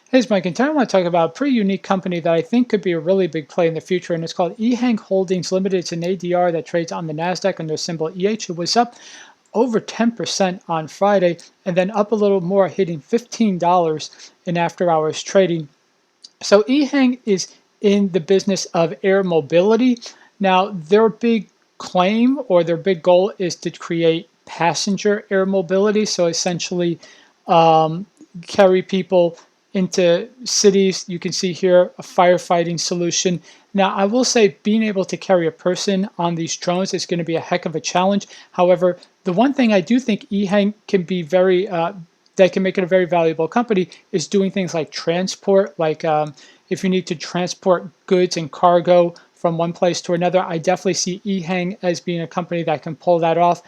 Hey, it's Mike, and today I want to talk about a pretty unique company that I think could be a really big play in the future, and it's called Ehang Holdings Limited. It's an ADR that trades on the NASDAQ under symbol EH. It was up over 10% on Friday, and then up a little more, hitting $15 in after-hours trading. So Ehang is in the business of air mobility. Now, their big claim or their big goal is to create passenger air mobility. So essentially, carry people into cities. You can see here a firefighting solution. Now, I will say being able to carry a person on these drones is going to be a heck of a challenge. However, the one thing I do think Ehang can be that can make it a very valuable company is doing things like transport, like if you need to transport goods and cargo from one place to another. I definitely see Ehang as being a company that can pull that off.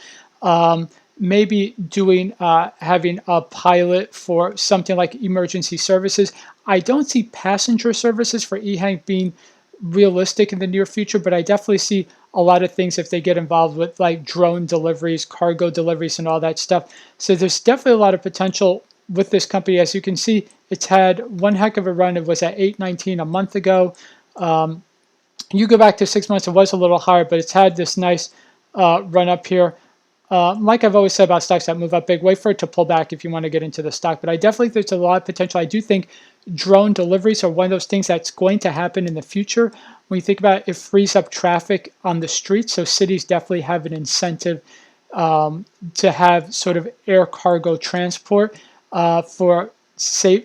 Maybe having a pilot for something like emergency services. I don't see passenger services for Ehang being realistic in the near future, but I definitely see a lot of things if they get involved with like drone deliveries, cargo deliveries, and all that stuff. So there's definitely a lot of potential with this company. As you can see, it's had one heck of a run. It was at 819 a month ago. You go back to 6 months, it was a little higher, but it's had this nice run up here. Like I've always said about stocks that move up big, wait for it to pull back if you want to get into the stock. But I definitely think there's a lot of potential. I do think drone deliveries are one of those things that's going to happen in the future. When you think about it, it frees up traffic on the streets. So cities definitely have an incentive to have sort of air cargo transport for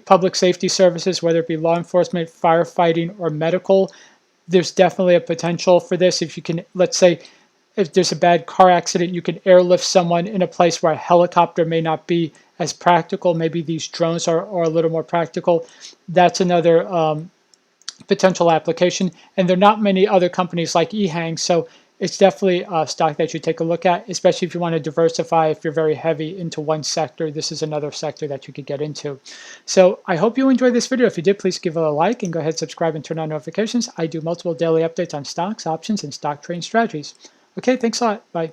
public safety services, whether it be law enforcement, firefighting, or medical. There's definitely a potential for this. If you can, let's say, if there's a bad car accident, you can airlift someone in a place where a helicopter may not be as practical. Maybe these drones are a little more practical. That's another potential application. And there are not many other companies like Ehang, so it's definitely a stock that you take a look at, especially if you want to diversify. If you're very heavy into one sector, this is another sector that you could get into. So I hope you enjoyed this video. If you did, please give it a like and go ahead, subscribe, and turn on notifications. I do multiple daily updates on stocks, options, and stock trading strategies. Okay, thanks a lot. Bye.